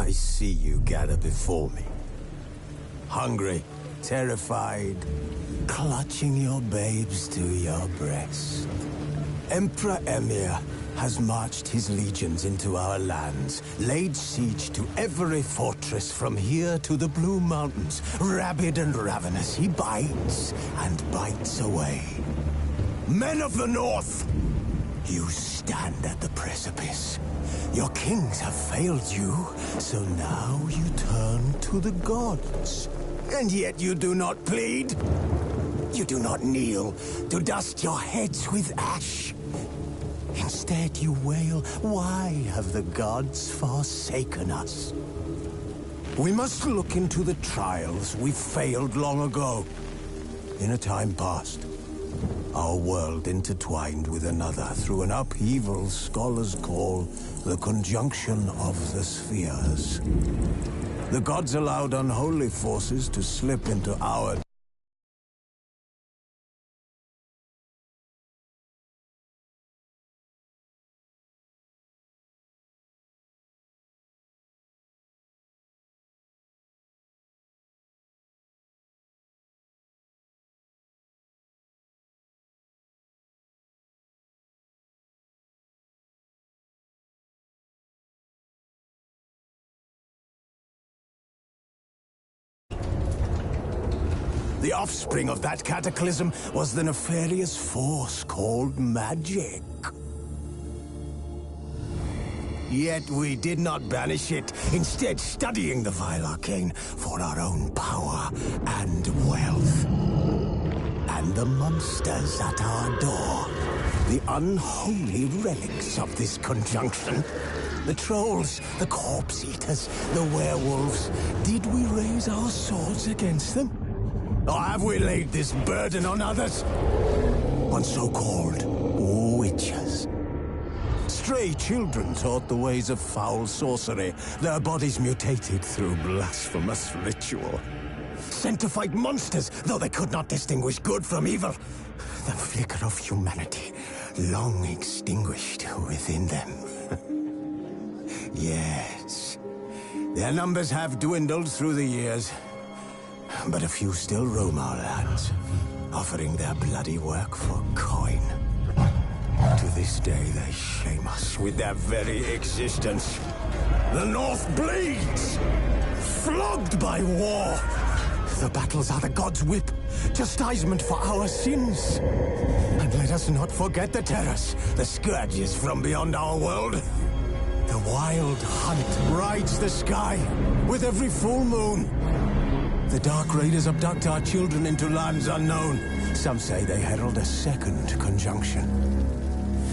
I see you gather before me. Hungry, terrified, clutching your babes to your breast. Emperor Emir has marched his legions into our lands, laid siege to every fortress from here to the Blue Mountains. Rabid and ravenous, he bites and bites away. Men of the North, you stand at the precipice. Your kings have failed you, so now you turn to the gods. And yet you do not plead. You do not kneel to dust your heads with ash. Instead you wail, why have the gods forsaken us? We must look into the trials we failed long ago. In a time past, our world intertwined with another through an upheaval scholars call the conjunction of the spheres. The gods allowed unholy forces to slip into our The offspring of that cataclysm was the nefarious force called magic. Yet we did not banish it, instead studying the vile arcane for our own power and wealth. And the monsters at our door, the unholy relics of this conjunction. The trolls, the corpse-eaters, the werewolves. Did we raise our swords against them? Or have we laid this burden on others? On so-called witches. Stray children taught the ways of foul sorcery, their bodies mutated through blasphemous ritual. Sent to fight monsters, though they could not distinguish good from evil. The flicker of humanity, long extinguished within them. Yes, their numbers have dwindled through the years. But a few still roam our lands, offering their bloody work for coin. To this day, they shame us with their very existence. The North bleeds, flogged by war. The battles are the gods' whip, chastisement for our sins. And let us not forget the terrors, the scourges from beyond our world. The wild hunt rides the sky with every full moon. The Dark Raiders abduct our children into lands unknown. Some say they herald a second conjunction.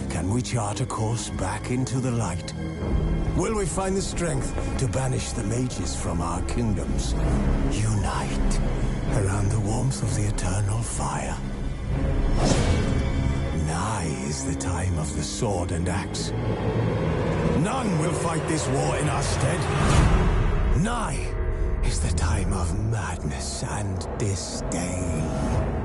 Can we chart a course back into the light? Will we find the strength to banish the mages from our kingdoms? Unite around the warmth of the eternal fire. Nigh is the time of the sword and axe. None will fight this war in our stead. Nigh is the time of madness and disdain.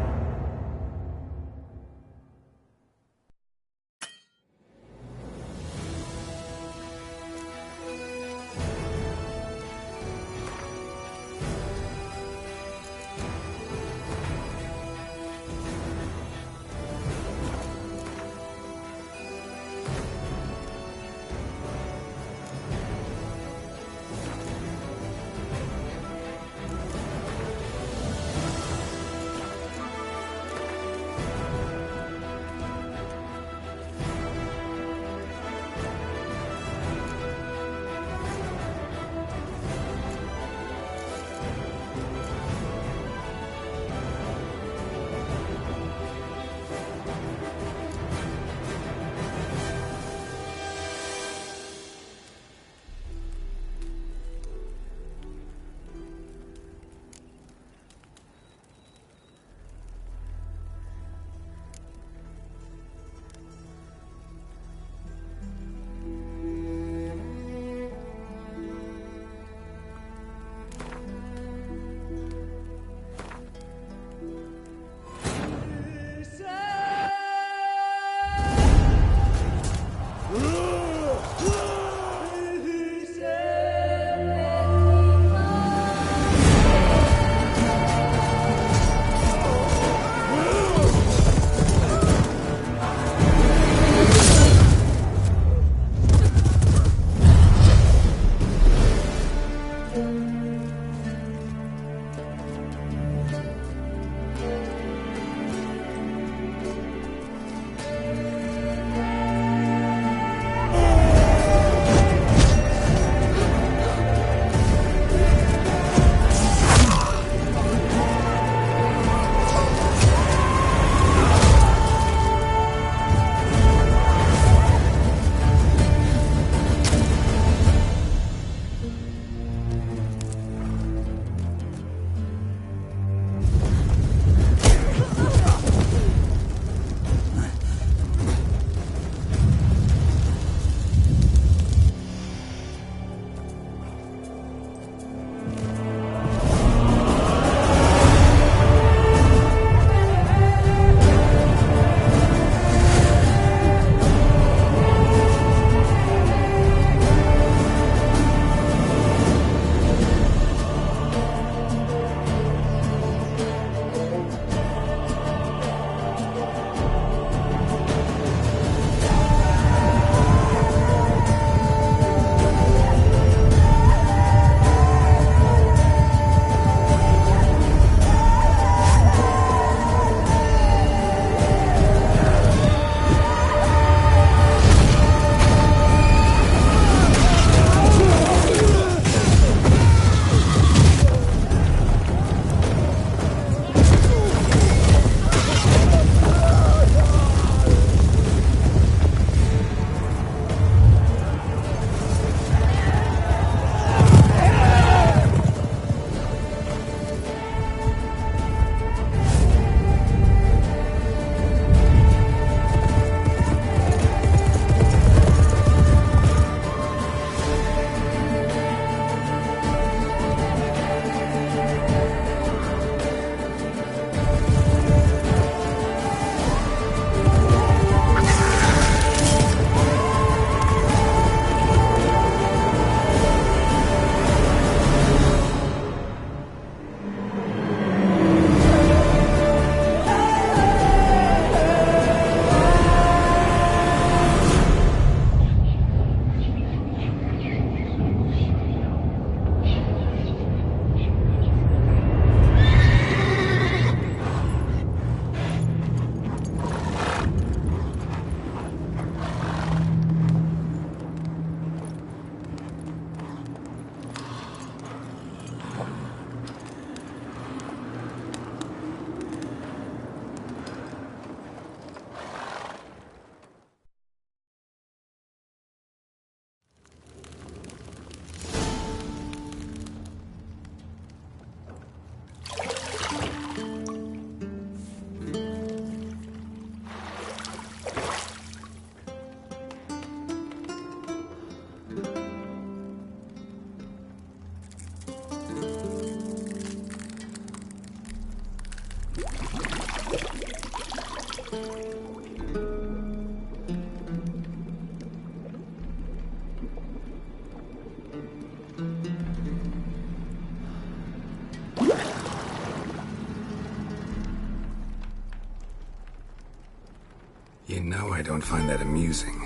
Now I don't find that amusing.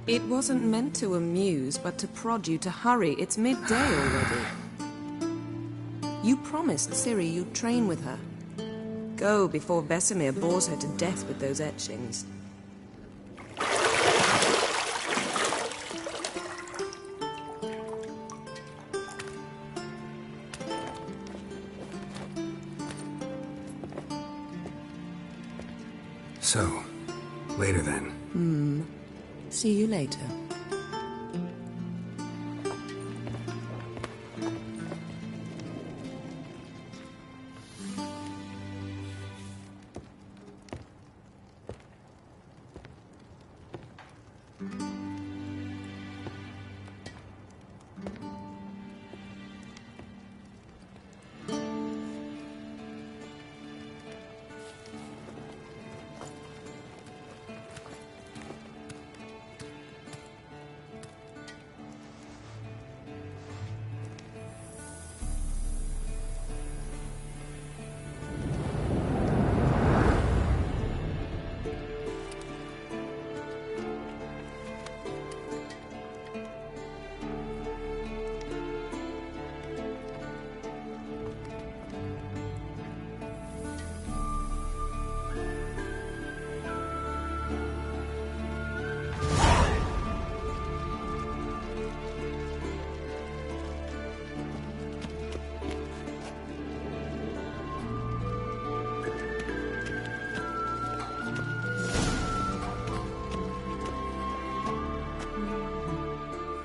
It wasn't meant to amuse, but to prod you to hurry. It's midday already. You promised Ciri you'd train with her. Go before Vesemir bores her to death with those etchings. So, later then. See you later.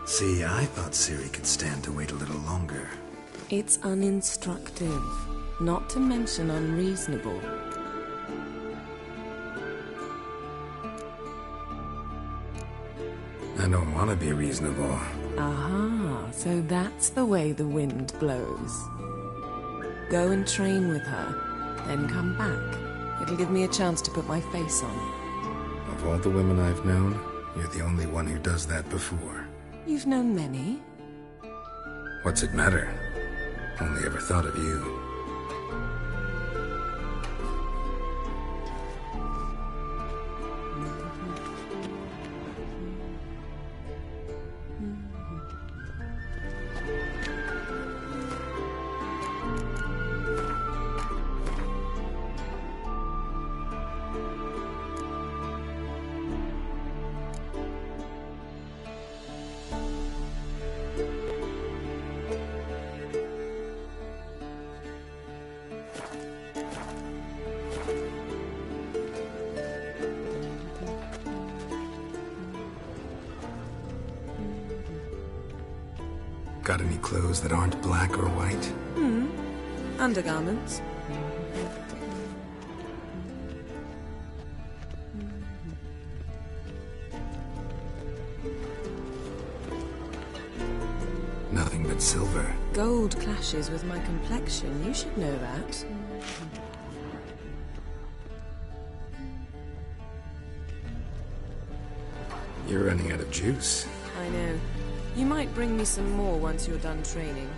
See, I thought Ciri could stand to wait a little longer. It's uninstructive, not to mention unreasonable. I don't want to be reasonable. Aha, so that's the way the wind blows. Go and train with her, then come back. It'll give me a chance to put my face on. Of all the women I've known, you're the only one who does that before. You've known many. What's it matter? Only ever thought of you. Got any clothes that aren't black or white? Undergarments. Nothing but silver. Gold clashes with my complexion. You should know that. You're running out of juice. I know. You might bring me some more once you're done training.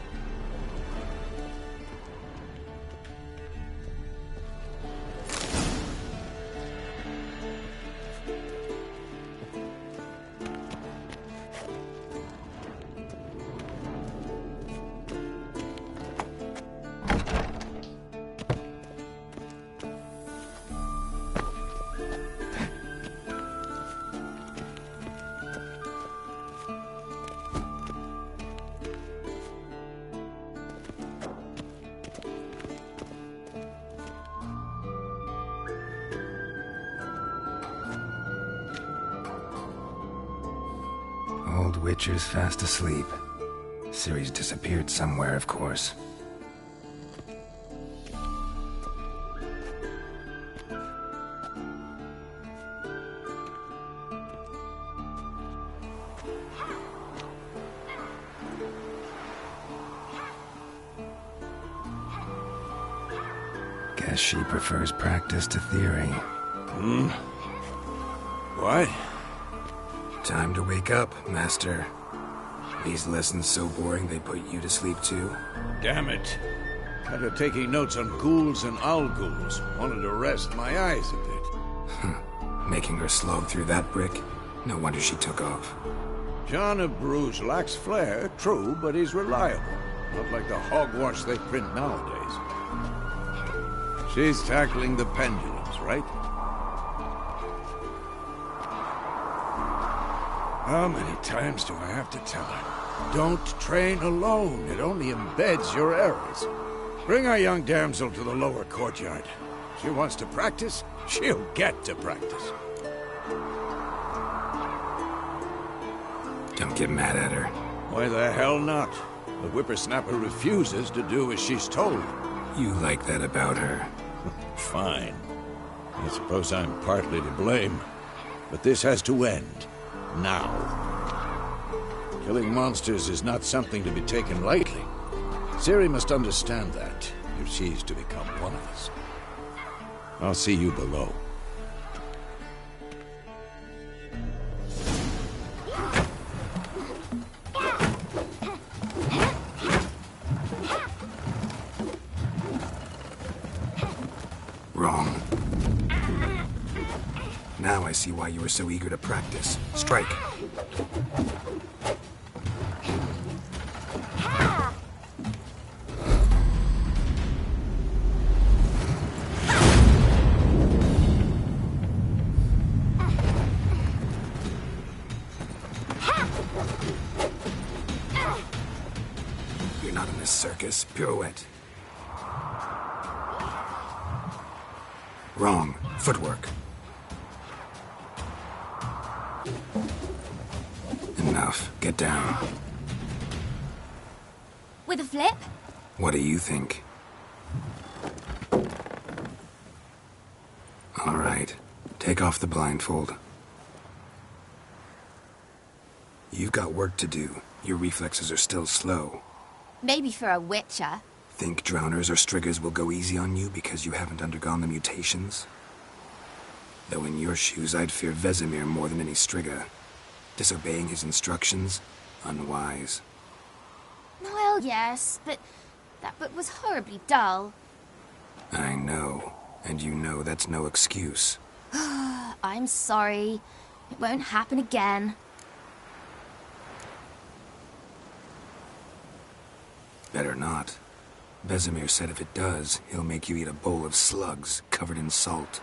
Old Witcher's fast asleep. Ciri's disappeared somewhere, of course. Guess she prefers practice to theory. What? Time to wake up, Master. These lessons so boring they put you to sleep too? Damn it. Had her taking notes on ghouls and owl ghouls. Wanted to rest my eyes a bit. Making her slog through that brick? No wonder she took off. John of Bruges lacks flair, true, but he's reliable. Not like the hogwash they print nowadays. She's tackling the pendulums, right? How many times do I have to tell her? Don't train alone. It only embeds your errors. Bring our young damsel to the lower courtyard. She wants to practice, she'll get to practice. Don't get mad at her. Why the hell not? The whippersnapper refuses to do as she's told. You like that about her. Fine. I suppose I'm partly to blame. But this has to end. Now. Killing monsters is not something to be taken lightly. Ciri must understand that, if she's to become one of us. I'll see you below. Wrong. Now I see why you were so eager to practice. Strike. You're not in this circus. Pirouette. Wrong. Footwork. Enough. Get down. With a flip? What do you think? All right. Take off the blindfold. You've got work to do. Your reflexes are still slow. Maybe for a witcher. Think drowners or striggers will go easy on you because you haven't undergone the mutations? Though in your shoes, I'd fear Vesemir more than any strigger. Disobeying his instructions? Unwise. Well, yes, but that book was horribly dull. I know. And you know that's no excuse. I'm sorry. It won't happen again. Better not. Vesemir said if it does, he'll make you eat a bowl of slugs covered in salt.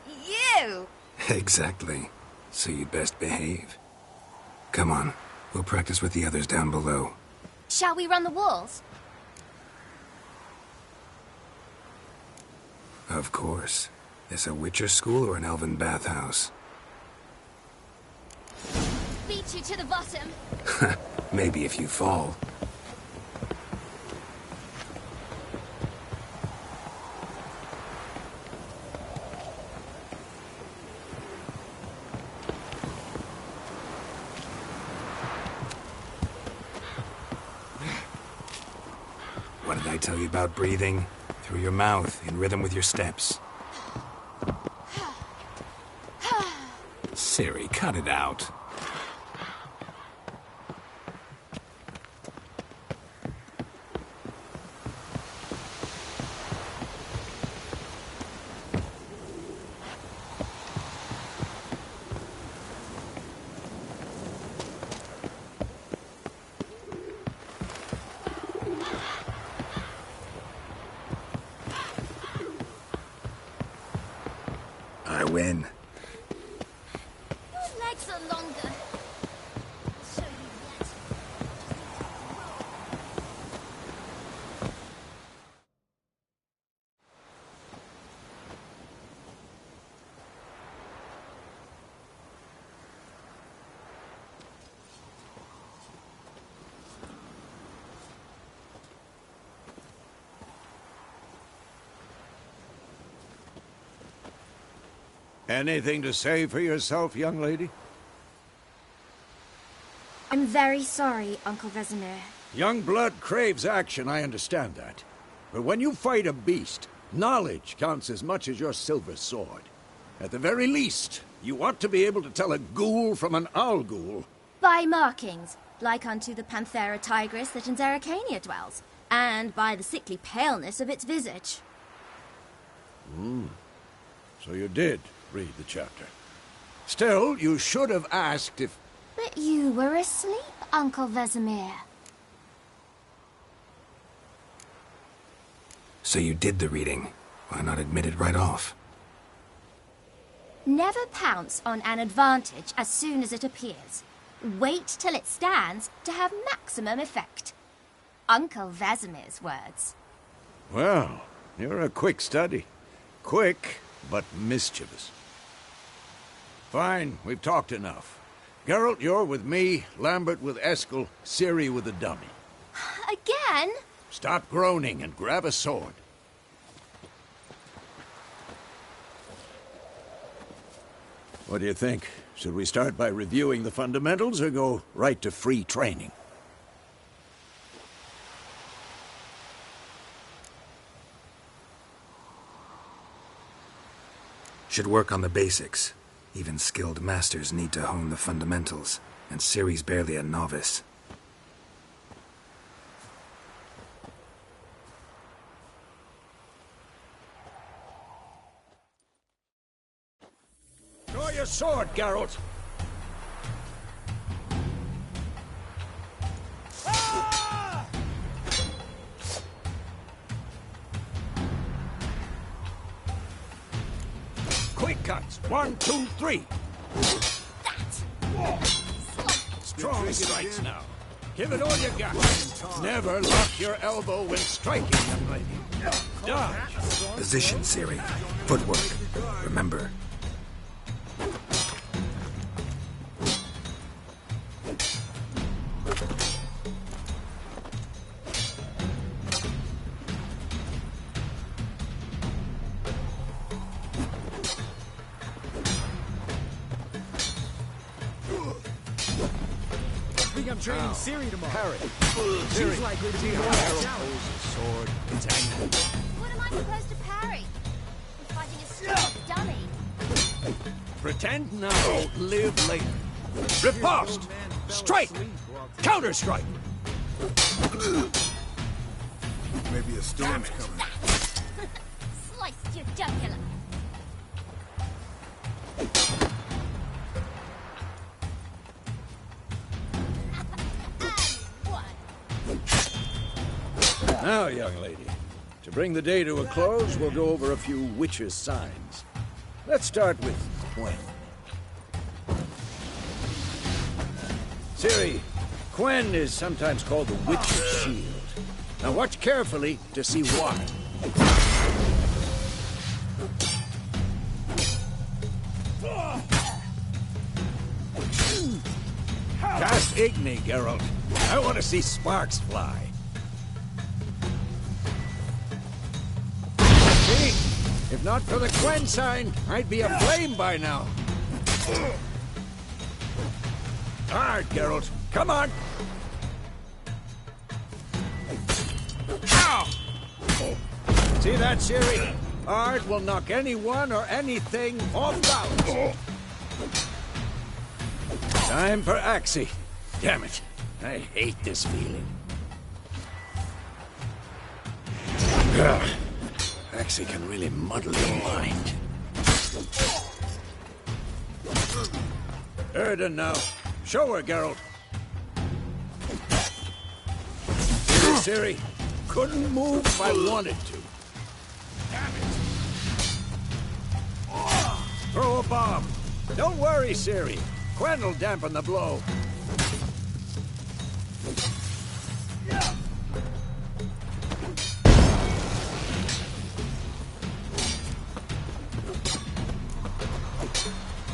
You! Exactly. So you'd best behave. Come on. We'll practice with the others down below. Shall we run the walls? Of course. This a Witcher school or an elven bathhouse? Beat you to the bottom. Maybe if you fall. What did I tell you about breathing? Through your mouth, in rhythm with your steps. Ciri, cut it out. I win. Your legs are longer. I'll show you yet. Anything to say for yourself, young lady? I'm very sorry, Uncle Vesemir. Young blood craves action, I understand that. But when you fight a beast, knowledge counts as much as your silver sword. At the very least, You want to be able to tell a ghoul from an owl ghoul. By markings, like unto the Panthera tigris that in Zerrikania dwells, and by the sickly paleness of its visage. So you did read the chapter. Still, you should have asked if... But you were asleep, Uncle Vesemir. So you did the reading. Why not admit it right off? Never pounce on an advantage as soon as it appears. Wait till it stands to have maximum effect. Uncle Vesemir's words. Well, you're a quick study. Quick, but mischievous. Fine, we've talked enough. Geralt, you're with me, Lambert with Eskel, Ciri with the dummy. Again? Stop groaning and grab a sword. What do you think? Should we start by reviewing the fundamentals or go right to free training? Should work on the basics. Even skilled masters need to hone the fundamentals, and Ciri's barely a novice. Draw your sword, Geralt! Quick cuts! 1, 2, 3! Strong strikes now. Give it all you got. Never lock your elbow when striking, young lady. Dodge! Position, Ciri. Footwork. Remember. I'm training Ciri tomorrow. Parry. She's likely to be more challenge. Sword. It's angry. What am I supposed to parry? I'm fighting a stupid dummy. Pretend now, live later. Riposte! Strike! Counter-strike! Maybe a storm's coming. Sliced your jugular. Now, young lady, to bring the day to a close, we'll go over a few witches' signs. Let's start with Quen. Ciri, Quen is sometimes called the Witch's Shield. Now watch carefully to see why. Cast Igni, Geralt. I want to see sparks fly. See? If not for the Quen sign, I'd be aflame by now. Hard, Geralt. Come on! Ow! See that, Ciri? Art will knock anyone or anything off balance. Time for Axie. Damn it. I hate this feeling. Ugh. Axie can really muddle your mind. Erden now. Show her, Geralt. Ciri, couldn't move if I wanted to. Damn it. Throw a bomb. Don't worry, Ciri. Quen will dampen the blow.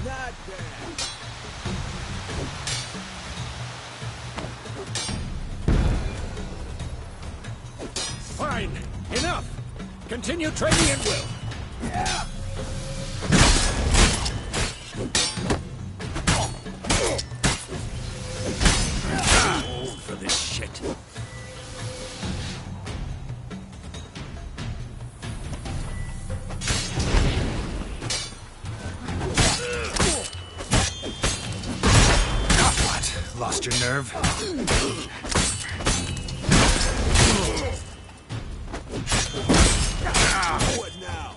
Not bad. Fine. Enough. Continue training at will. Yeah. I'm old for this shit. your nerve? What now?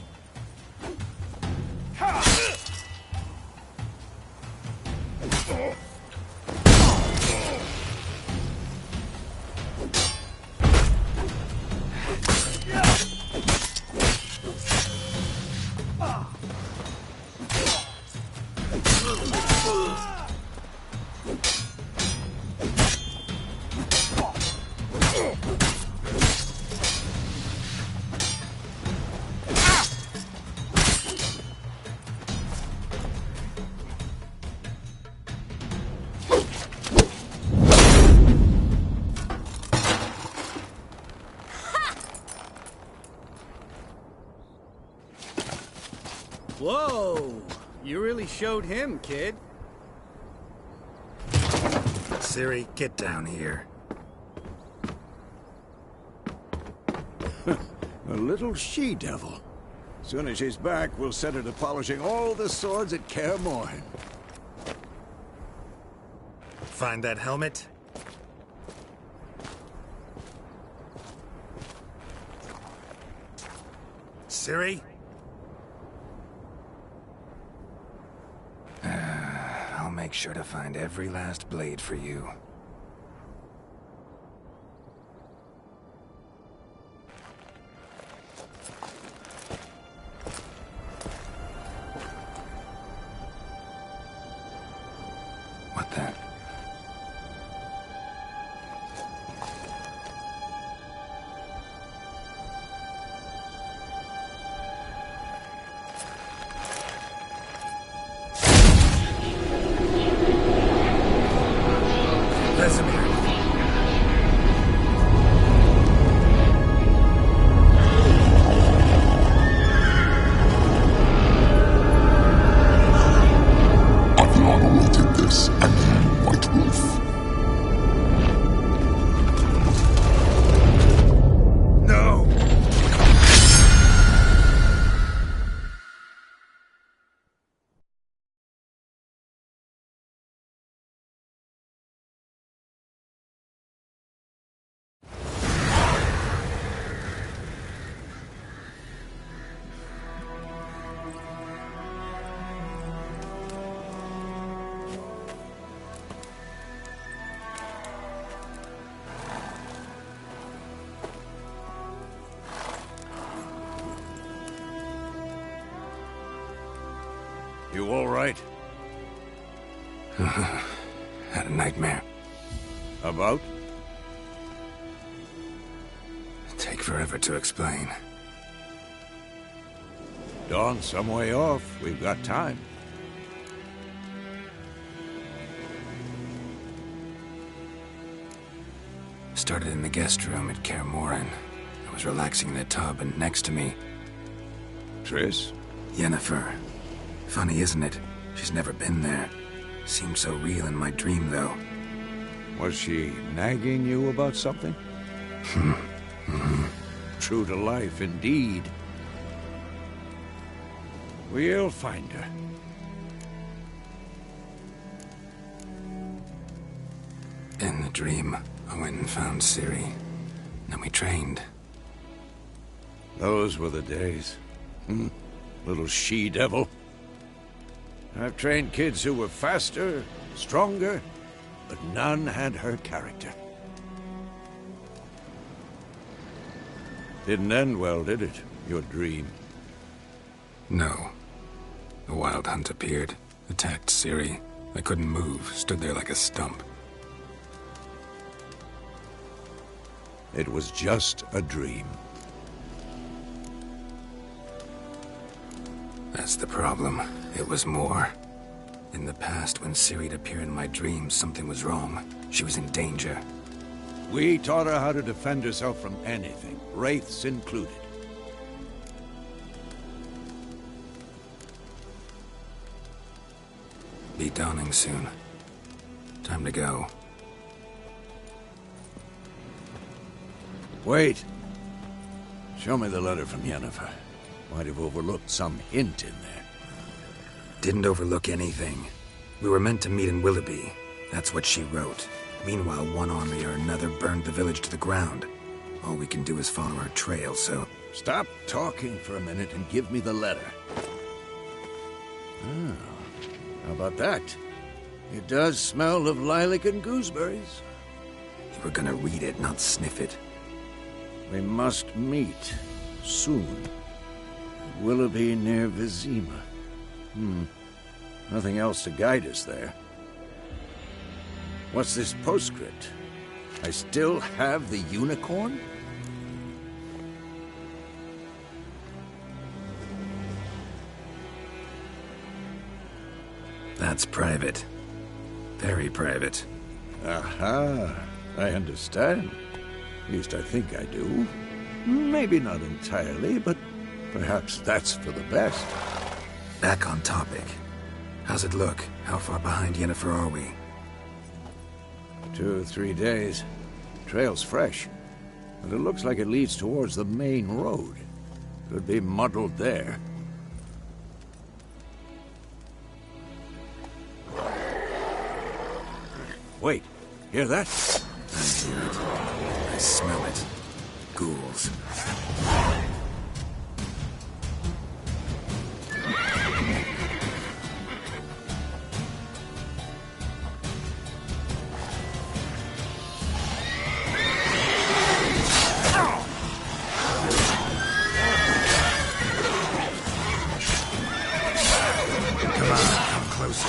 Whoa! You really showed him, kid. Ciri, get down here. A little she-devil. Soon as she's back, we'll set her to polishing all the swords at Kaer Morhen. Find that helmet? Ciri? I'll make sure to find every last blade for you. What the? Vesemir. Aviana will take this, and you, White Wolf. No! You all right? Had a nightmare. About? Take forever to explain. Dawn's some way off. We've got time. Started in the guest room at Kaer Morhen. I was relaxing in a tub, and next to me, Triss? Yennefer. Funny, isn't it? She's never been there. Seemed so real in my dream, though. Was she nagging you about something? True to life, indeed. We'll find her. In the dream, I went and found Ciri. Then we trained. Those were the days. Little she-devil. I've trained kids who were faster, stronger, but none had her character. Didn't end well, did it? Your dream? No. The wild hunt appeared, attacked Ciri. I couldn't move, stood there like a stump. It was just a dream. That's the problem. It was more. In the past, when Ciri'd appear in my dreams, something was wrong. She was in danger. We taught her how to defend herself from anything, wraiths included. Be dawning soon. Time to go. Wait. Show me the letter from Yennefer. Might have overlooked some hint in there. Didn't overlook anything. We were meant to meet in Willoughby. That's what she wrote. Meanwhile, one army or another burned the village to the ground. All we can do is follow her trail, so... Stop talking for a minute and give me the letter. Oh, how about that? It does smell of lilac and gooseberries. You were gonna read it, not sniff it. We must meet soon. Willoughby near Vizima. Nothing else to guide us there. What's this postscript? I still have the unicorn? That's private. Very private. Aha, I understand. At least I think I do. Maybe not entirely, but perhaps that's for the best. Back on topic. How's it look? How far behind Yennefer are we? 2 or 3 days. Trail's fresh, but it looks like it leads towards the main road. Could be muddled there. Wait, hear that? I hear it. I smell it. Ghouls. Come on, come closer.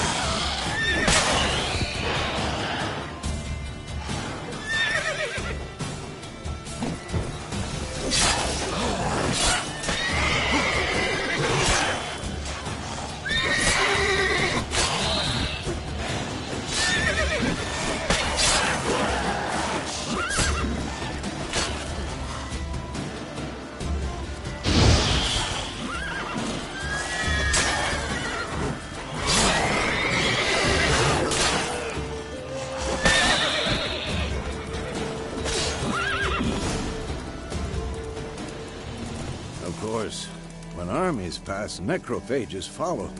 When armies pass, necrophages follow.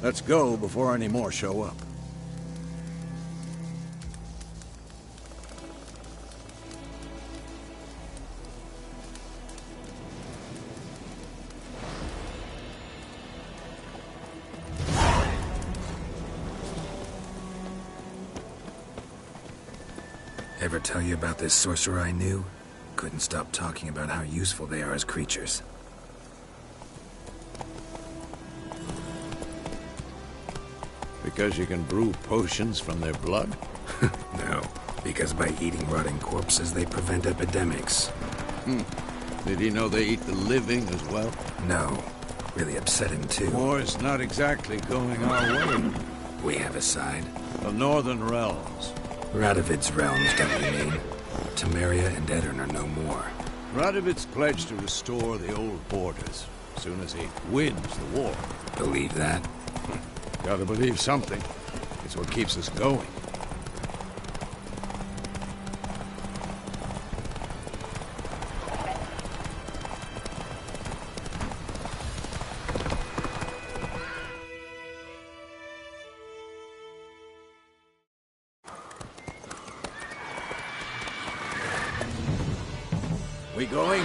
Let's go before any more show up. Ever tell you about this sorcerer I knew? Couldn't stop talking about how useful they are as creatures. Because you can brew potions from their blood? No, because by eating rotting corpses, they prevent epidemics. Did he know they eat the living as well? No. Really upset him, too. War's not exactly going our way. We have a side. The Northern Realms. Radovid's realms, don't we mean? Temeria and Edirn are no more. Radovid's pledged to restore the old borders as soon as he wins the war. Believe that? Gotta believe something. It's what keeps us going. We going?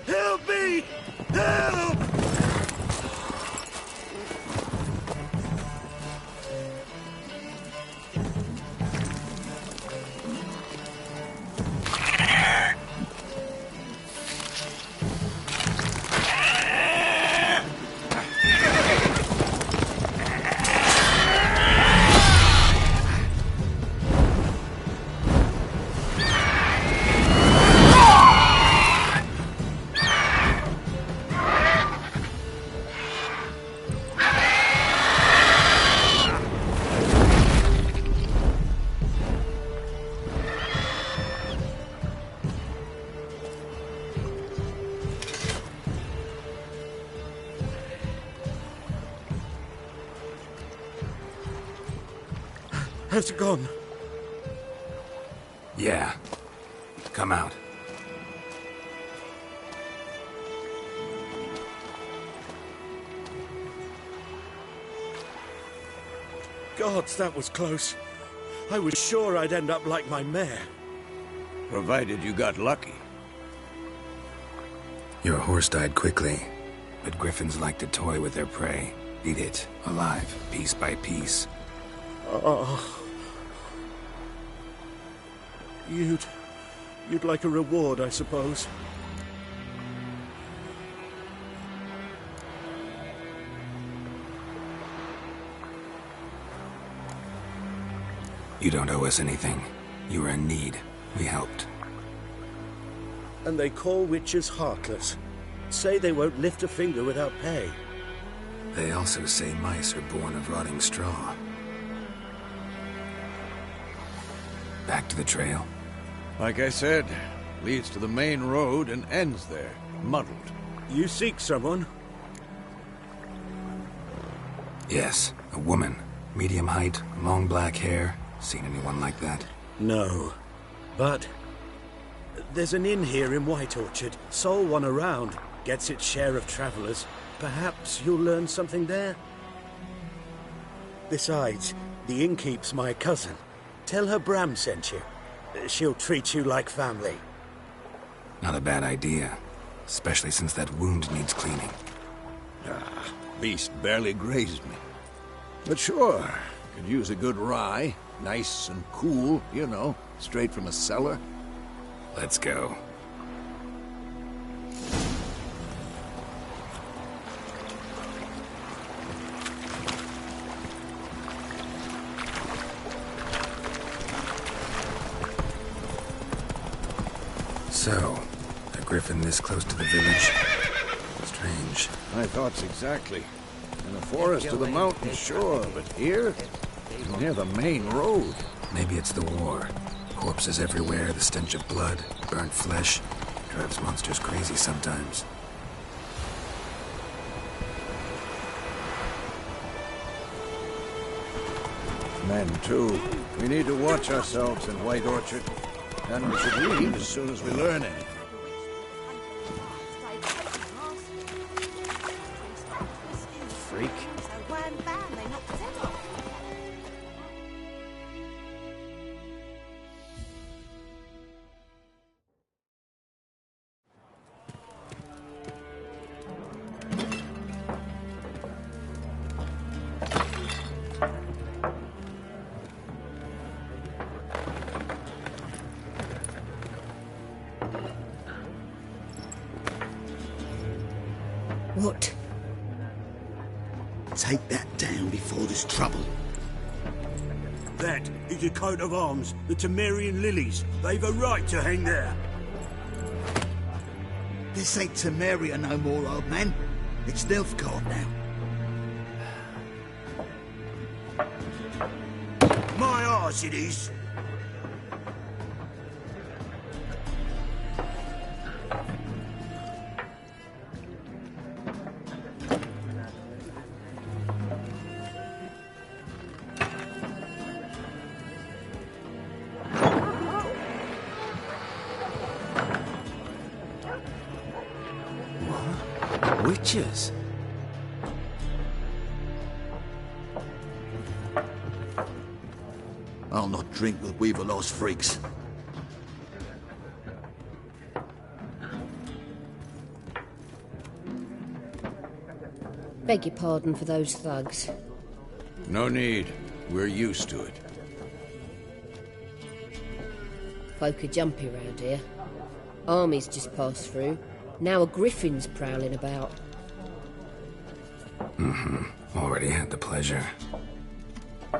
Help me! Help! Has it gone? Yeah. Come out. Gods, that was close. I was sure I'd end up like my mare. Provided you got lucky. Your horse died quickly, but griffins like to toy with their prey. Eat it, alive, piece by piece. Oh. You'd like a reward, I suppose. You don't owe us anything. You were in need. We helped. And they call witches heartless. Say they won't lift a finger without pay. They also say mice are born of rotting straw. Back to the trail. Like I said, leads to the main road and ends there, muddled. You seek someone? Yes, a woman. Medium height, long black hair. Seen anyone like that? No. But there's an inn here in White Orchard. Sole one around. Gets its share of travelers. Perhaps you'll learn something there? Besides, the innkeep's my cousin. Tell her Bram sent you. She'll treat you like family. Not a bad idea. Especially since that wound needs cleaning. Beast barely grazed me. But sure, could use a good rye. Nice and cool, you know, straight from a cellar. Let's go. So, a griffin this close to the village? Strange. My thoughts exactly. In the forest to the mountain, sure, but here? Near the main road. Maybe it's the war. Corpses everywhere, the stench of blood, burnt flesh. Drives monsters crazy sometimes. Men, too. We need to watch ourselves in White Orchard. And we should leave as soon as we learn anything. Freak. What? Take that down before there's trouble. That is a coat of arms, the Temerian lilies. They've a right to hang there. This ain't Temeria no more, old man. It's Nilfgaard now. My arse it is. Witches? I'll not drink with Weaverlaw's freaks. Beg your pardon for those thugs. No need. We're used to it. Folk are jumpy round here. Armies just passed through. Now a griffin's prowling about. Already had the pleasure.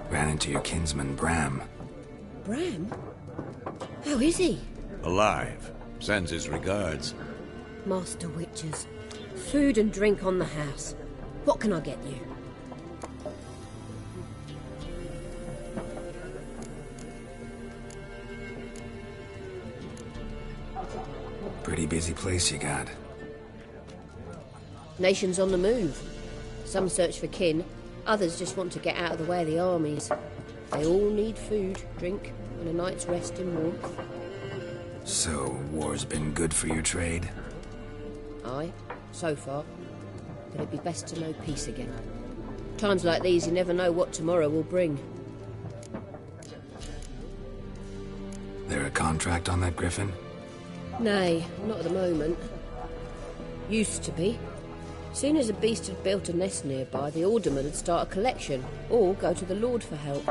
Ran into your kinsman, Bram. Bram? How is he? Alive. Sends his regards. Master Witches. Food and drink on the house. What can I get you? Pretty busy place you got. Nations on the move. Some search for kin, others just want to get out of the way of the armies. They all need food, drink, and a night's rest in warmth. So, war's been good for your trade? Aye, so far. But it'd be best to know peace again. Times like these, you never know what tomorrow will bring. There a contract on that griffin? Nay, not at the moment. Used to be. Soon as a beast had built a nest nearby, the alderman would start a collection, or go to the Lord for help.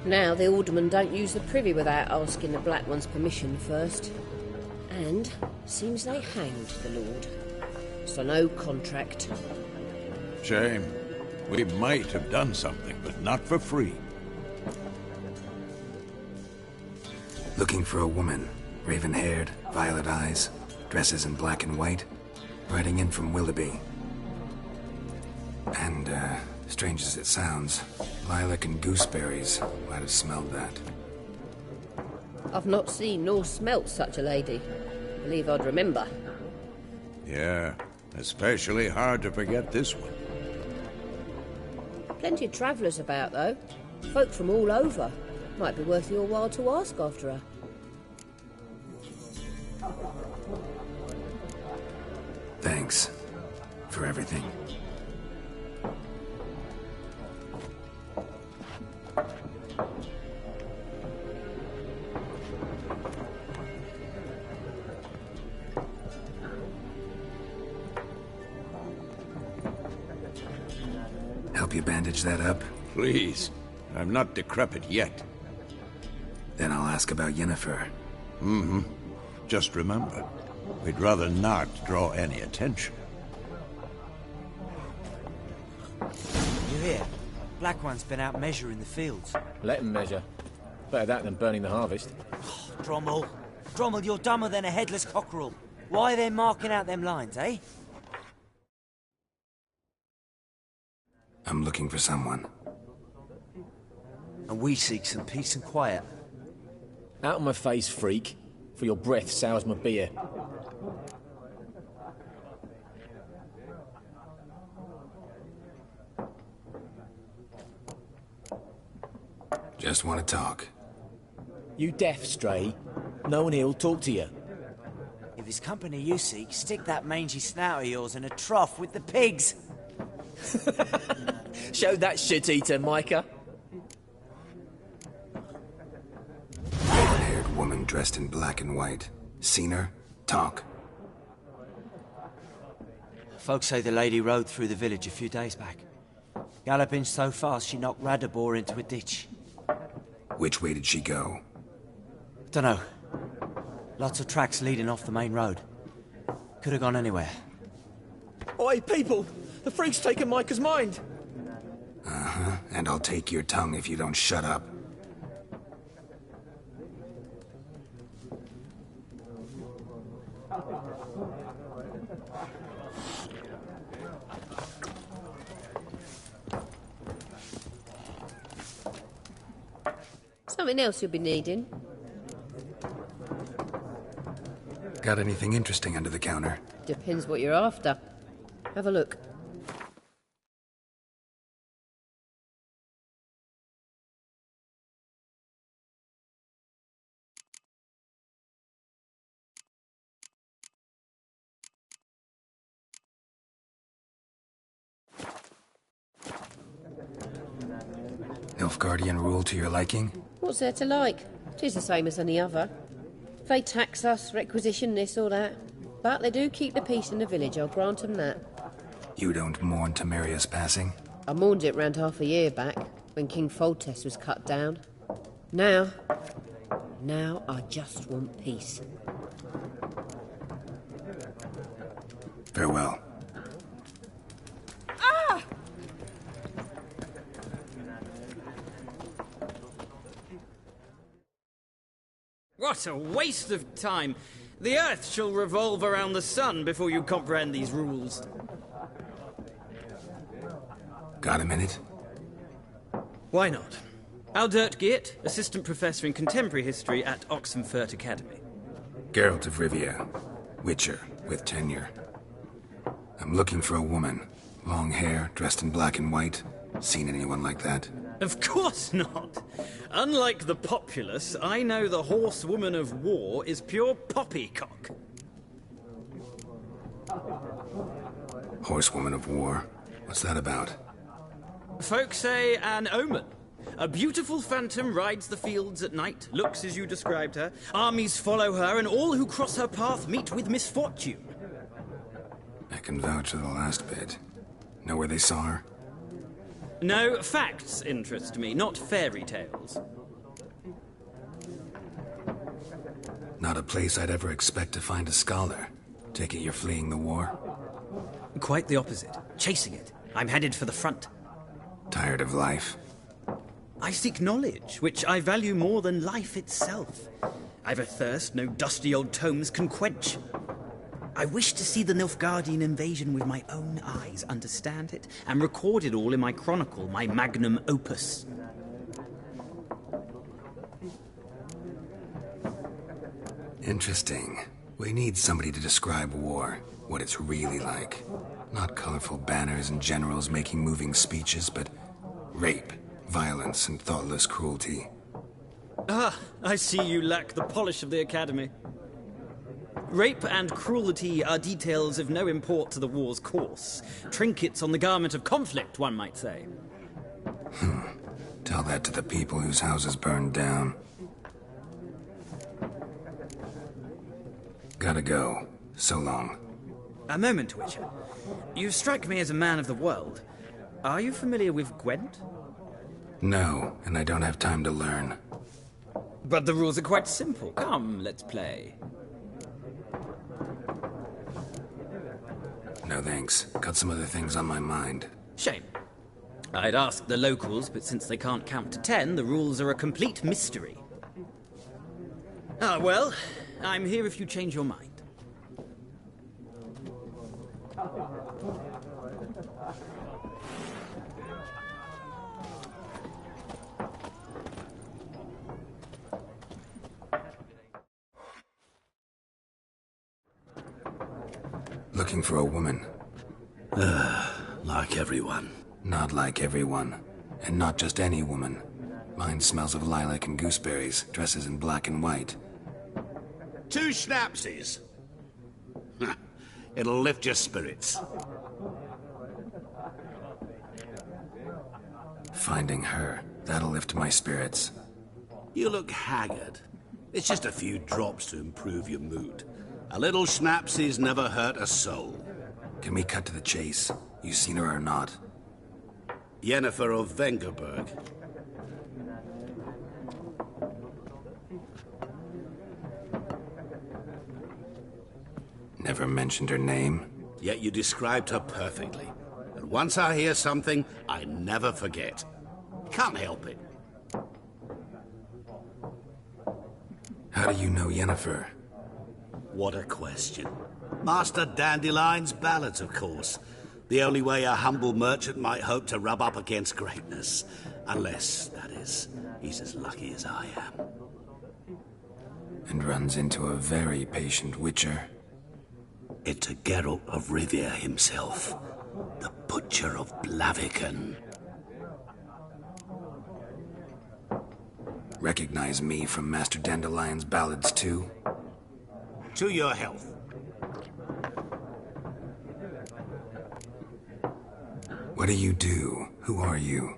Now the aldermen don't use the privy without asking the Black One's permission first. And seems they hanged the Lord. So no contract. Shame. We might have done something, but not for free. Looking for a woman. Raven-haired, violet eyes, dresses in black and white. Riding in from Willoughby. And, strange as it sounds, lilac and gooseberries might have smelled that. I've not seen nor smelt such a lady. Believe I'd remember. Yeah, especially hard to forget this one. Plenty of travellers about, though. Folk from all over. Might be worth your while to ask after her. Thanks for everything. Help you bandage that up? Please. I'm not decrepit yet. Then I'll ask about Yennefer. Mm-hmm. Just remember, we'd rather not draw any attention. You hear? Black One's been out measuring the fields. Let him measure. Better that than burning the harvest. Oh, Drommel. Drommel, you're dumber than a headless cockerel. Why are they marking out them lines, eh? I'm looking for someone. And we seek some peace and quiet. Out of my face, freak. For your breath sours my beer. Just want to talk. You deaf, Stray? No one here will talk to you. If it's company you seek, stick that mangy snout of yours in a trough with the pigs. Show that shit-eater, Micah. Red-haired woman dressed in black and white. Seen her? Talk. Folks say the lady rode through the village a few days back. Galloping so fast she knocked Radabor into a ditch. Which way did she go? Dunno. Lots of tracks leading off the main road. Could have gone anywhere. Oi, people! The freak's taken Micah's mind! Uh-huh, and I'll take your tongue if you don't shut up. Something else you'll be needing? Got anything interesting under the counter? Depends what you're after. Have a look. Nilfgaardian rule to your liking? What's there to like? 'Tis the same as any other. They tax us, requisition this or that. But they do keep the peace in the village, I'll grant them that. You don't mourn Temeria's passing? I mourned it round half a year back, when King Foltest was cut down. Now I just want peace. Farewell. What a waste of time! The Earth shall revolve around the sun before you comprehend these rules. Got a minute? Why not? Aldert Geert, Assistant Professor in Contemporary History at Oxenfurt Academy. Geralt of Rivia. Witcher, with tenure. I'm looking for a woman. Long hair, dressed in black and white. Seen anyone like that? Of course not! Unlike the populace, I know the horsewoman of war is pure poppycock. Horsewoman of war? What's that about? Folk say an omen. A beautiful phantom rides the fields at night, looks as you described her. Armies follow her, and all who cross her path meet with misfortune. I can vouch for the last bit. Know where they saw her? No, facts interest me, not fairy tales. Not a place I'd ever expect to find a scholar. Take it you're fleeing the war? Quite the opposite. Chasing it. I'm headed for the front. Tired of life? I seek knowledge, which I value more than life itself. I've a thirst no dusty old tomes can quench. I wish to see the Nilfgaardian invasion with my own eyes, understand it, and record it all in my chronicle, my magnum opus. Interesting. We need somebody to describe war, what it's really like. Not colorful banners and generals making moving speeches, but rape, violence, and thoughtless cruelty. Ah, I see you lack the polish of the Academy. Rape and cruelty are details of no import to the war's course. Trinkets on the garment of conflict, one might say. Tell that to the people whose houses burned down. Gotta go. So long. A moment, Witcher. You strike me as a man of the world. Are you familiar with Gwent? No, and I don't have time to learn. But the rules are quite simple. Come, let's play. No thanks. Got some other things on my mind. Shame. I'd ask the locals, but since they can't count to 10, the rules are a complete mystery. Ah, well, I'm here if you change your mind. Looking for a woman. Like everyone. Not like everyone. And not just any woman. Mine smells of lilac and gooseberries, dresses in black and white. 2 schnapsies. It'll lift your spirits. Finding her, that'll lift my spirits. You look haggard. It's just a few drops to improve your mood. A little schnapsies never hurt a soul. Can we cut to the chase? You seen her or not? Yennefer of Vengerberg. Never mentioned her name. Yet you described her perfectly. And once I hear something, I never forget. Can't help it. How do you know Yennefer? What a question. Master Dandelion's ballads, of course. The only way a humble merchant might hope to rub up against greatness. Unless, that is, he's as lucky as I am. And runs into a very patient witcher. It's a Geralt of Rivia himself. The Butcher of Blaviken. Recognize me from Master Dandelion's ballads, too? To your health. What do you do? Who are you?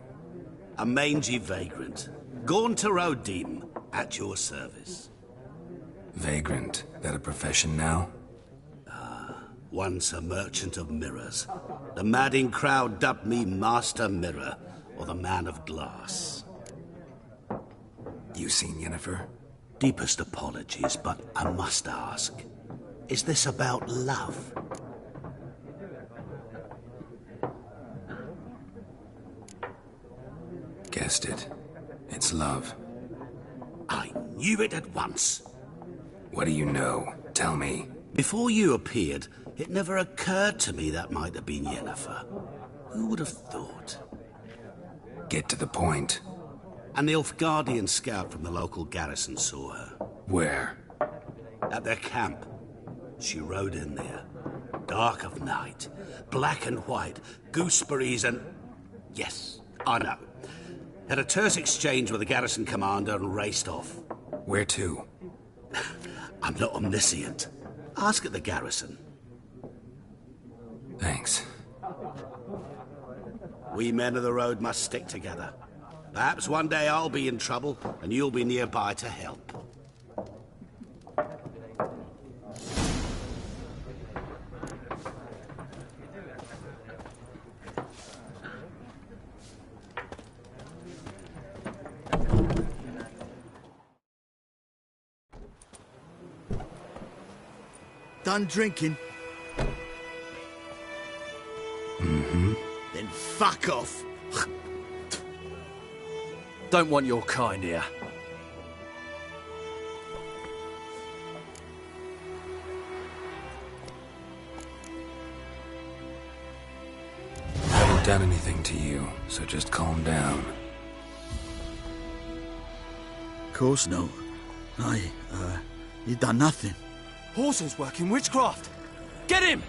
A mangy vagrant. Gaunter O'Dim, at your service. Vagrant? That a profession now? Once a merchant of mirrors. The madding crowd dubbed me Master Mirror, or the Man of Glass. You seen Yennefer? Deepest apologies, but I must ask. Is this about love? Guessed it. It's love. I knew it at once. What do you know? Tell me. Before you appeared, it never occurred to me that might have been Yennefer. Who would have thought? Get to the point. An Nilfgaardian scout from the local garrison saw her. Where? At their camp. She rode in there. Dark of night. Black and white. Gooseberries and... Yes, I know. Had a terse exchange with the garrison commander and raced off. Where to? I'm not omniscient. Ask at the garrison. Thanks. We men of the road must stick together. Perhaps one day I'll be in trouble, and you'll be nearby to help. Done drinking? Mm-hmm. Then fuck off. Don't want your kind here. I haven't done anything to you, so just calm down. Of course no. You done nothing. Horsel's working witchcraft! Get him!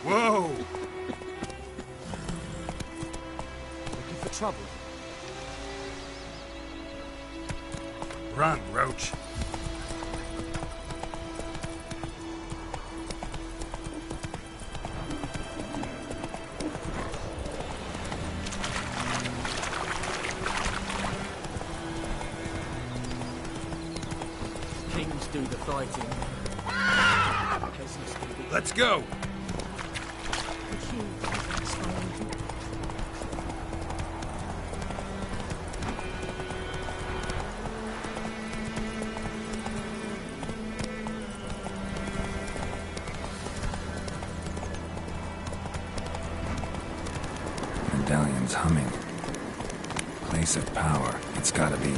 Whoa! Looking for trouble? Run, Roach. Kings do the fighting. Let's go! Medallion's humming. Place of power. It's gotta be.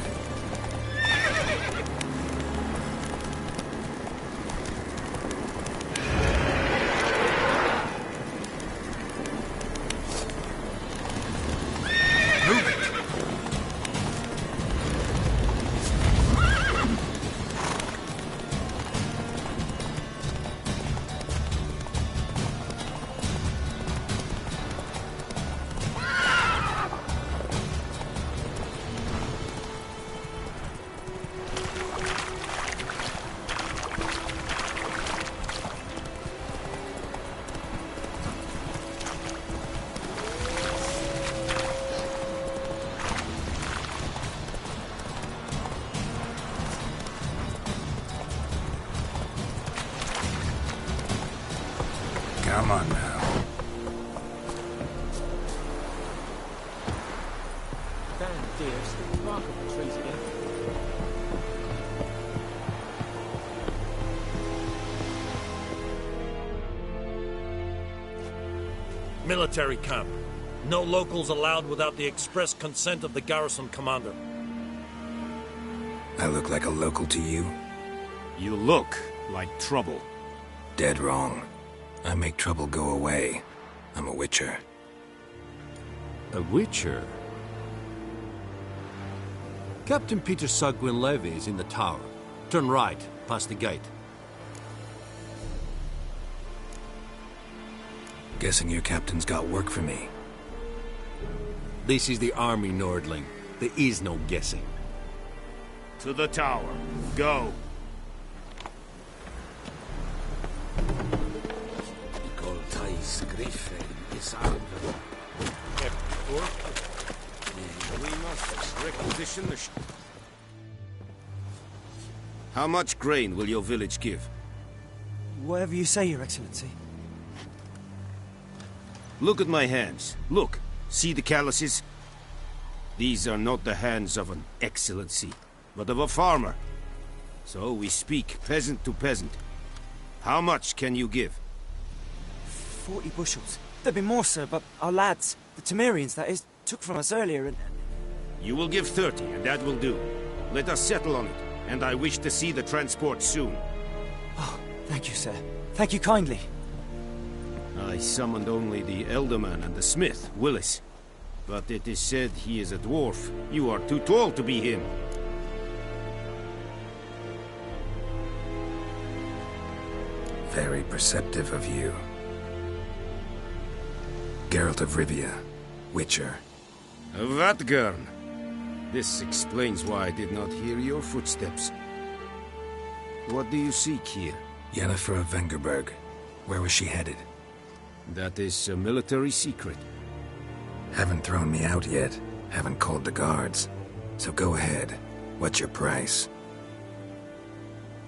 Come on now. Damn deer, still bark on the trees again. Military camp. No locals allowed without the express consent of the garrison commander. I look like a local to you? You look like trouble. Dead wrong. I make trouble go away. I'm a witcher. A witcher? Captain Peter Sagwin Levy is in the tower. Turn right, past the gate. Guessing your captain's got work for me. This is the army, Nordling. There is no guessing. To the tower. Go. How much grain will your village give? Whatever you say, Your Excellency. Look at my hands. Look. See the calluses? These are not the hands of an excellency, but of a farmer. So we speak peasant to peasant. How much can you give? 40 bushels. There'd be more, sir, but our lads, the Temerians, that is, took from us earlier and... You will give 30, and that will do. Let us settle on it, and I wish to see the transport soon. Oh, thank you, sir. Thank you kindly. I summoned only the Elderman and the smith, Willis. But it is said he is a dwarf. You are too tall to be him. Very perceptive of you. Geralt of Rivia, Witcher. Vatgern! This explains why I did not hear your footsteps. What do you seek here? Yennefer of Vengerberg. Where was she headed? That is a military secret. Haven't thrown me out yet. Haven't called the guards. So go ahead. What's your price?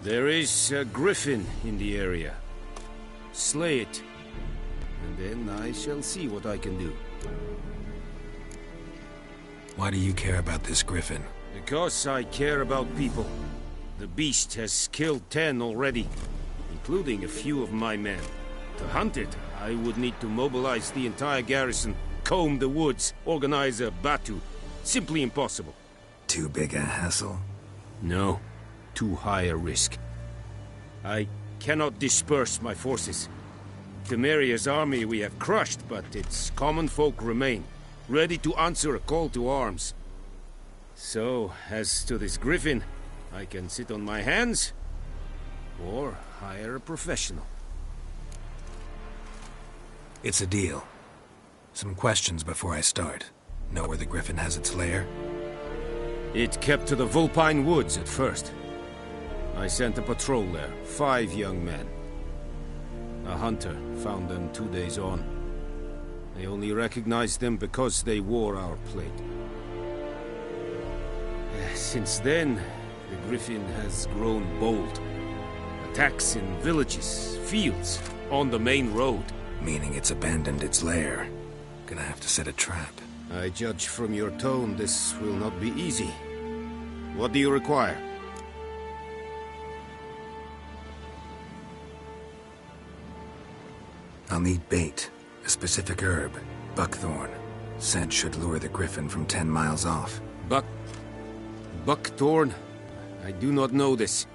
There is a griffin in the area. Slay it. And then I shall see what I can do. Why do you care about this griffin? Because I care about people. The beast has killed 10 already, including a few of my men. To hunt it, I would need to mobilize the entire garrison, comb the woods, organize a batu. Simply impossible. Too big a hassle? No. Too high a risk. I cannot disperse my forces. Temeria's army we have crushed, but its common folk remain, ready to answer a call to arms. So, as to this griffin, I can sit on my hands, or hire a professional. It's a deal. Some questions before I start. Know where the griffin has its lair? It kept to the Vulpine Woods at first. I sent a patrol there, 5 young men. A hunter found them 2 days on. I only recognized them because they wore our plate. Since then, the griffin has grown bold. Attacks in villages, fields, on the main road. Meaning it's abandoned its lair. Gonna have to set a trap. I judge from your tone this will not be easy. What do you require? I'll need bait. A specific herb. Buckthorn. Scent should lure the griffin from 10 miles off. Buckthorn? I do not know this.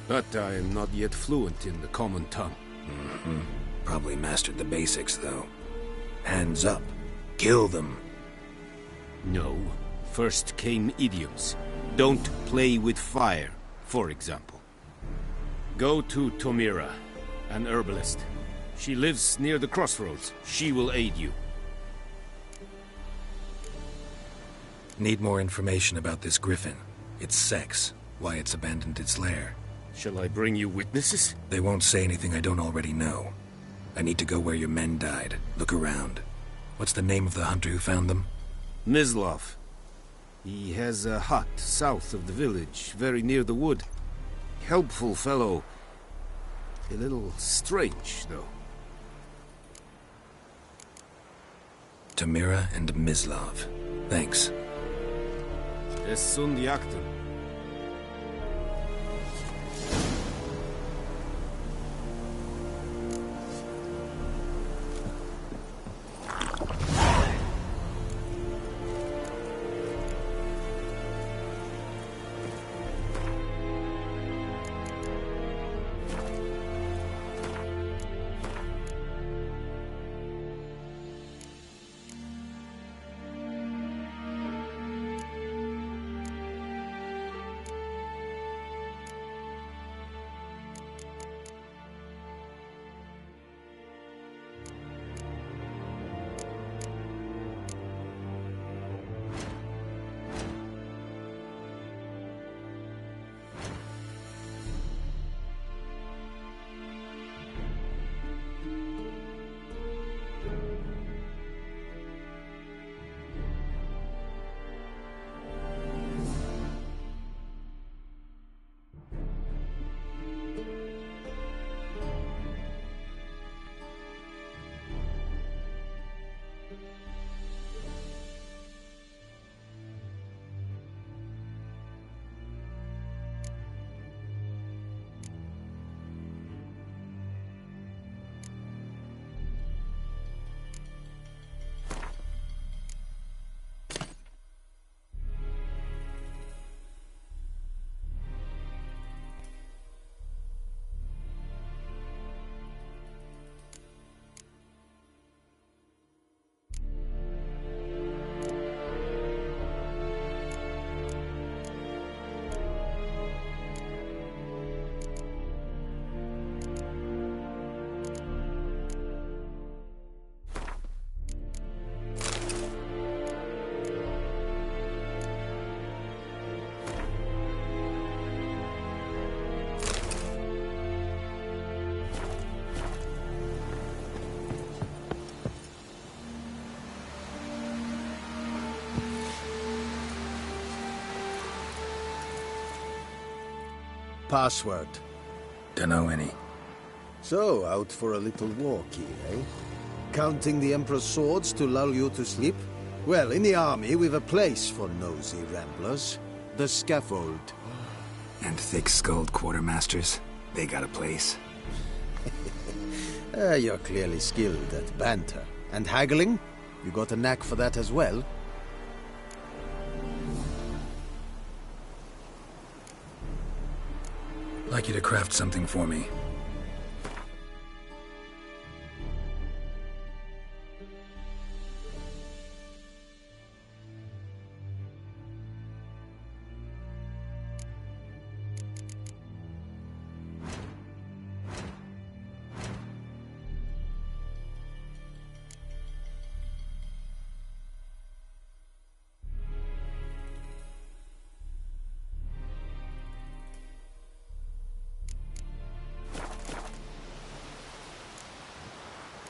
But I am not yet fluent in the common tongue. Mm-hmm. Probably mastered the basics, though. Hands up. Kill them. No. First came idioms. Don't play with fire, for example. Go to Tomira, an herbalist. She lives near the crossroads. She will aid you. Need more information about this griffin. Its sex, why it's abandoned its lair. Shall I bring you witnesses? They won't say anything I don't already know. I need to go where your men died. Look around. What's the name of the hunter who found them? Mislav. He has a hut south of the village, very near the wood. Helpful fellow. A little strange, though. Tamira and Mislav. Thanks. Es sunt jactum. password? Dunno any. So, out for a little walkie, eh? Counting the Emperor's swords to lull you to sleep? Well, in the army, we've a place for nosy ramblers. The scaffold. And thick-skulled quartermasters? They got a place. You're clearly skilled at banter. And haggling? You got a knack for that as well? Like you to craft something for me.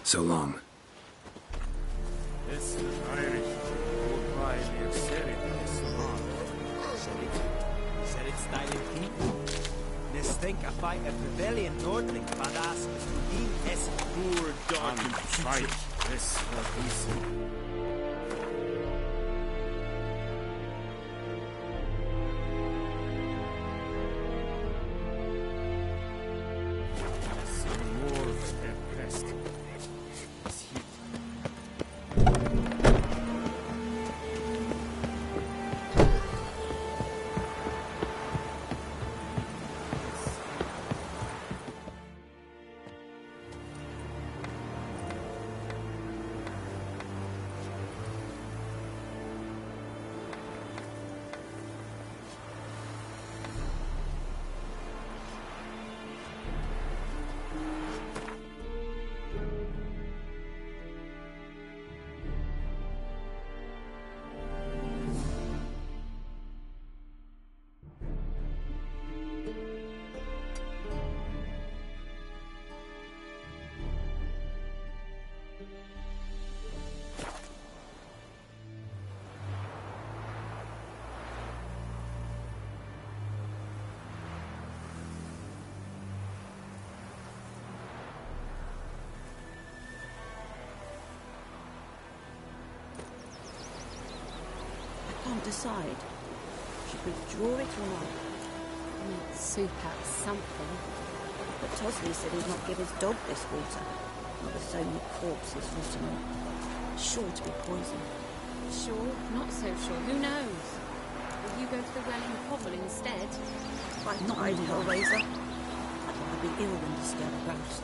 So long. This is Irish. Said it's styling people. This think I fight a rebellion Nordling badass Rubin es poor dog and fight. This Can't decide. Should we draw it or not? Make soup out of something. But Tosley said he'd not give his dog this water. Not with so many corpses rotting on. Sure to be poison. Sure, not so sure. Who knows? Will you go to the well in Cobble instead? I've not made Hellraiser. I'd rather be ill than to scare a ghost.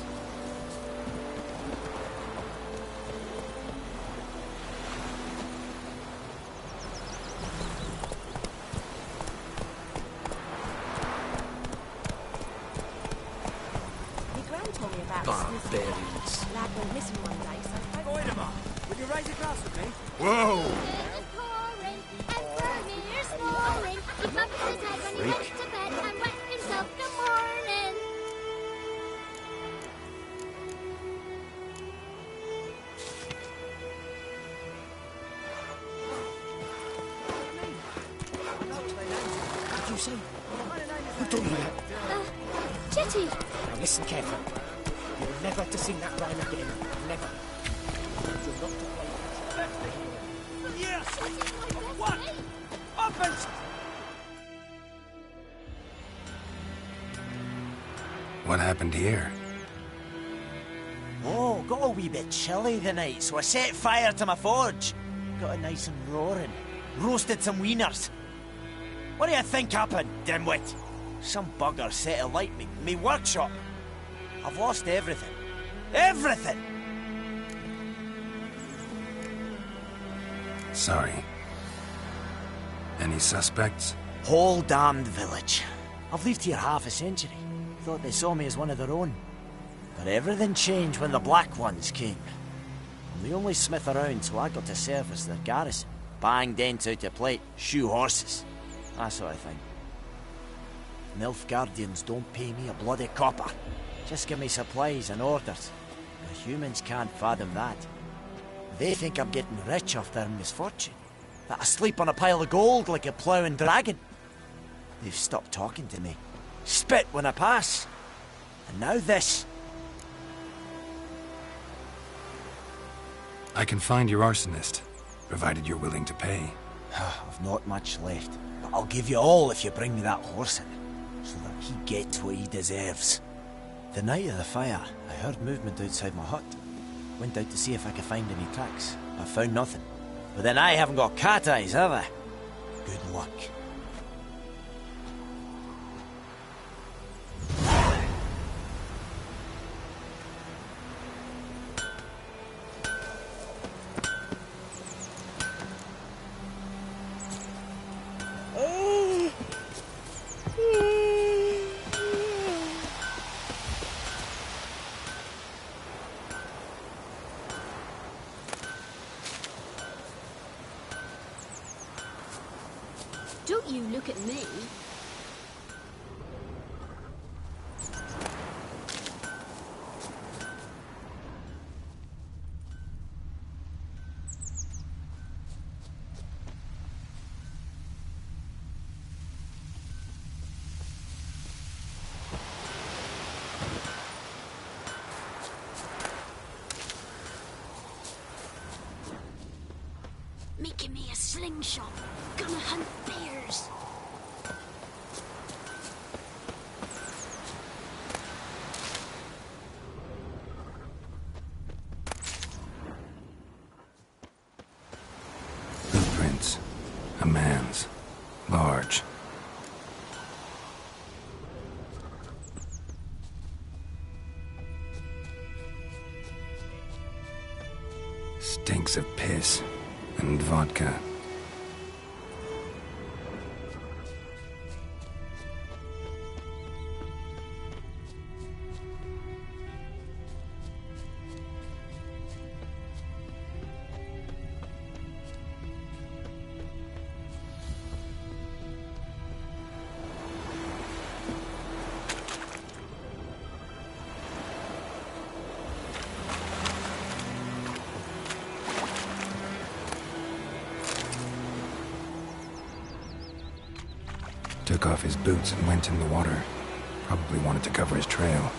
Barbarians. Lad went missing one day, so Goidema, will you raise a glass with me? Whoa! What did you say? Who told you that? Jetty! Now listen carefully. You're never to sing that rhyme again. Never. You're not to play. Yes! What? Offense! What happened here? Oh, got a wee bit chilly the night, so I set fire to my forge. Got it nice and roaring. Roasted some wieners. What do you think happened, dimwit? Some bugger set alight me workshop. I've lost everything. Everything! Sorry. Any suspects? Whole damned village. I've lived here half a century. Thought they saw me as one of their own. But everything changed when the Black Ones came. I'm the only smith around, so I got to serve as their garrison. Bang dents out of plate, shoe horses. That sort of thing. Nilfgaardians don't pay me a bloody copper. Just give me supplies and orders. The humans can't fathom that. They think I'm getting rich off their misfortune. That I sleep on a pile of gold like a ploughing dragon. They've stopped talking to me. spit when I pass. And now this. I can find your arsonist, provided you're willing to pay. I've not much left, but I'll give you all if you bring me that horse in, so that he gets what he deserves. The night of the fire, I heard movement outside my hut. Went out to see if I could find any tracks. I found nothing. But then I haven't got cat eyes, have I? Good luck. Don't you look at me. Making me a slingshot. Gonna hunt bears. Footprints. A man's. Large. Stinks of piss and vodka. Took off his boots and went in the water. Probably wanted to cover his trail.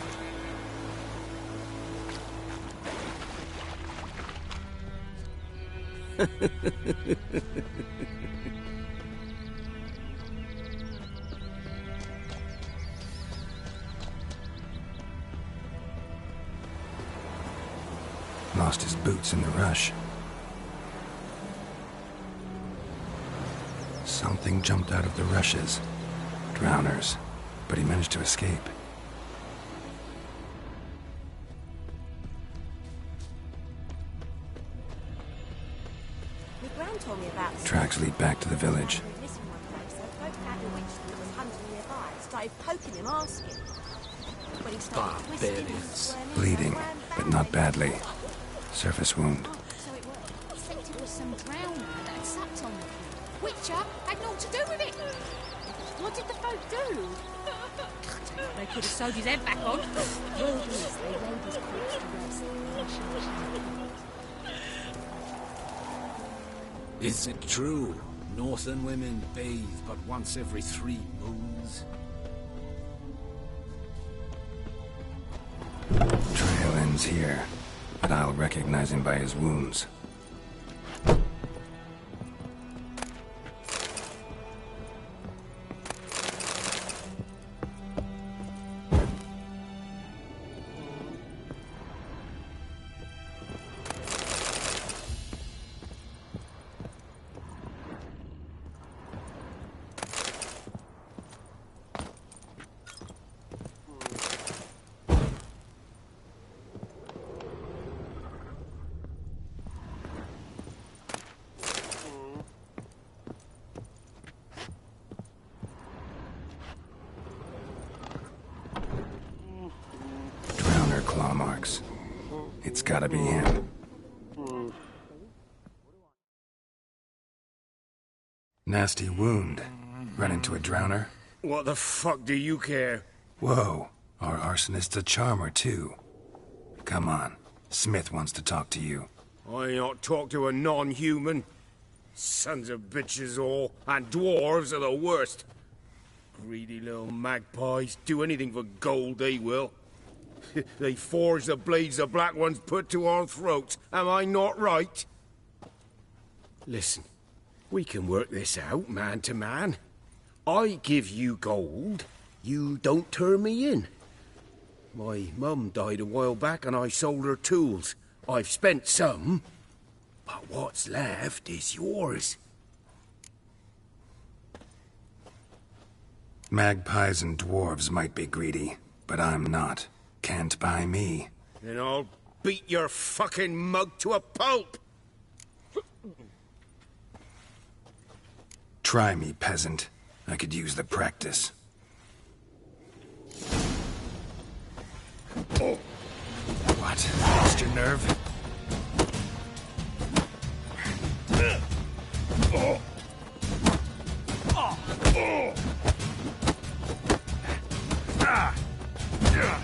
Lost his boots in the rush. Something jumped out of the rushes. Drowners. But he managed to escape. My gran told me about this. Tracks lead back to the village. Started poking him, asking. When he started Barbarians. Bleeding, but not badly. Surface wound. So it was. He said it was some drowner that had sucked on the kid. Witcher had naught to do with it. What did the folk do? They could have sewed his head back on. Well, yes, they laid his corpse to rest. Is it true? Northern women bathe but once every 3 moons? Trail ends here, but I'll recognize him by his wounds. Claw marks. It's gotta be him. Nasty wound. Run into a drowner? What the fuck do you care? Whoa. Our arsonist's a charmer, too. Come on. Smith wants to talk to you. I not talk to a non-human. Sons of bitches all, and dwarves are the worst. Greedy little magpies. Do anything for gold, they will. They forge the blades the Black Ones put to our throats. Am I not right? Listen, we can work this out, man to man. I give you gold, you don't turn me in. My mum died a while back and I sold her tools. I've spent some, but what's left is yours. Magpies and dwarves might be greedy, but I'm not. Can't buy me. Then I'll beat your fucking mug to a pulp! Try me, peasant. I could use the practice. Oh. What? Lost your nerve? Oh. Oh. Ah. Yeah.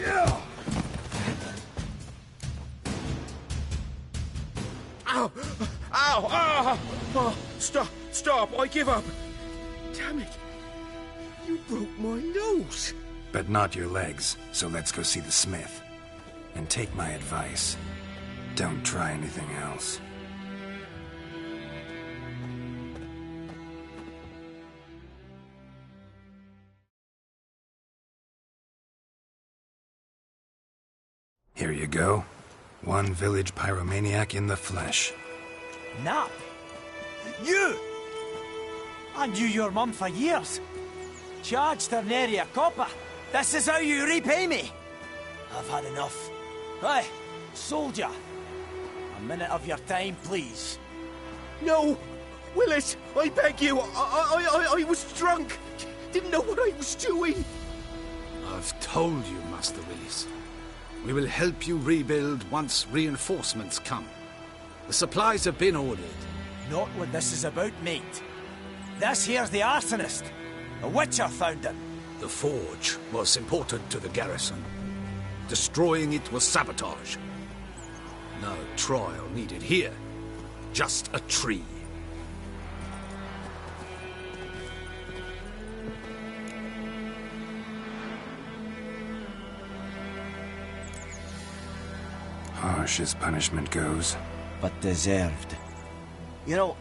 Yeah. Ow! Ow! Ah! Oh, stop! I give up! Damn it! You broke my nose! But not your legs, so let's go see the smith. And take my advice. Don't try anything else. Here you go. One village pyromaniac in the flesh. Nap? You! I knew your mum for years. Charged her nary a copper. This is how you repay me. I've had enough. Hey, soldier. A minute of your time, please. No! Willis, I beg you! I was drunk! Didn't know what I was doing! I've told you, Master Willis. We will help you rebuild once reinforcements come. The supplies have been ordered. Not what this is about, mate. This here's the arsonist. A witcher found it. The forge was important to the garrison. Destroying it was sabotage. No trial needed here. Just a tree. Harsh as punishment goes. But deserved. You know,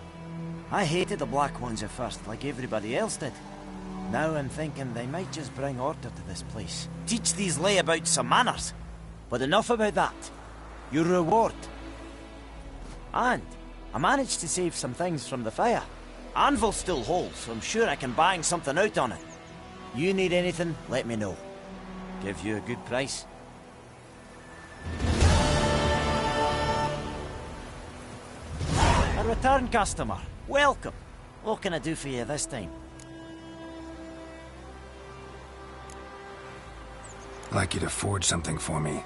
I hated the Black Ones at first, like everybody else did. Now I'm thinking they might just bring order to this place. Teach these layabouts some manners. But enough about that. Your reward. And I managed to save some things from the fire. Anvil's still whole, so I'm sure I can bang something out on it. You need anything, let me know. Give you a good price. A return customer. Welcome. What can I do for you this time? I'd like you to forge something for me.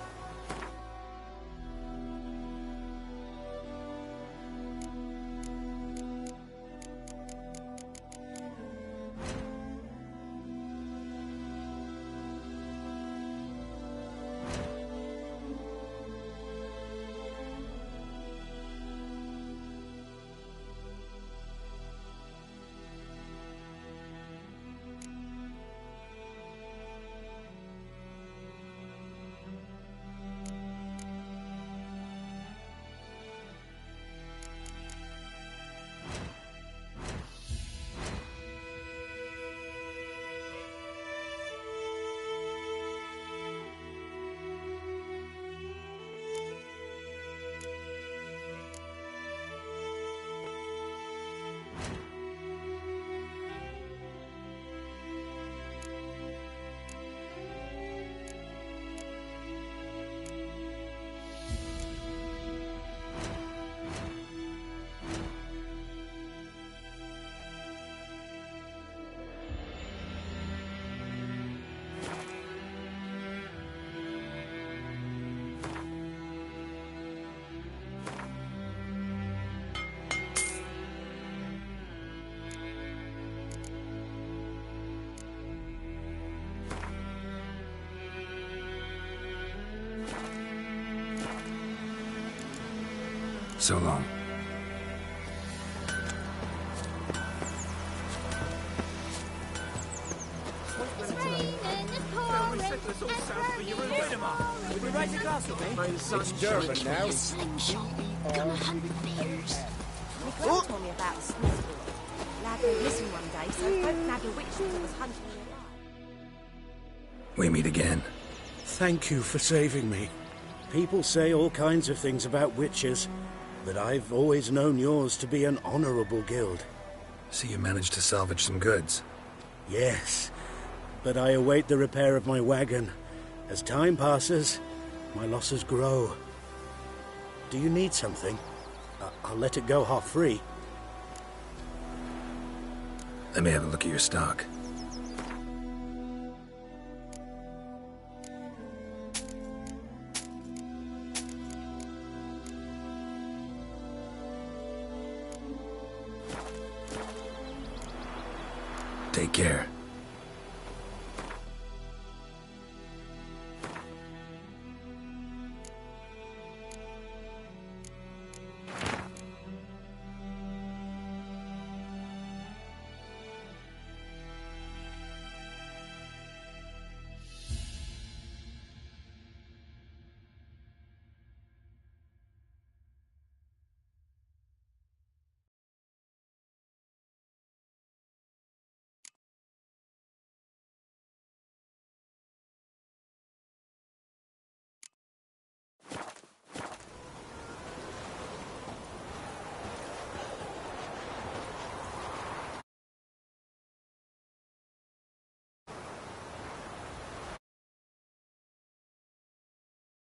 So long. Would you raise a glass with me? It's Durban now. Come and hunt bears. My gran told me about the Smith boy. Lad went missing one day, so folk nabbed a witch that was hunting me alive. We meet again. Thank you for saving me. People say all kinds of things about witches, but I've always known yours to be an honorable guild. So you managed to salvage some goods? Yes, but I await the repair of my wagon. As time passes, my losses grow. Do you need something? I'll let it go half-free. Let me have a look at your stock. Take care.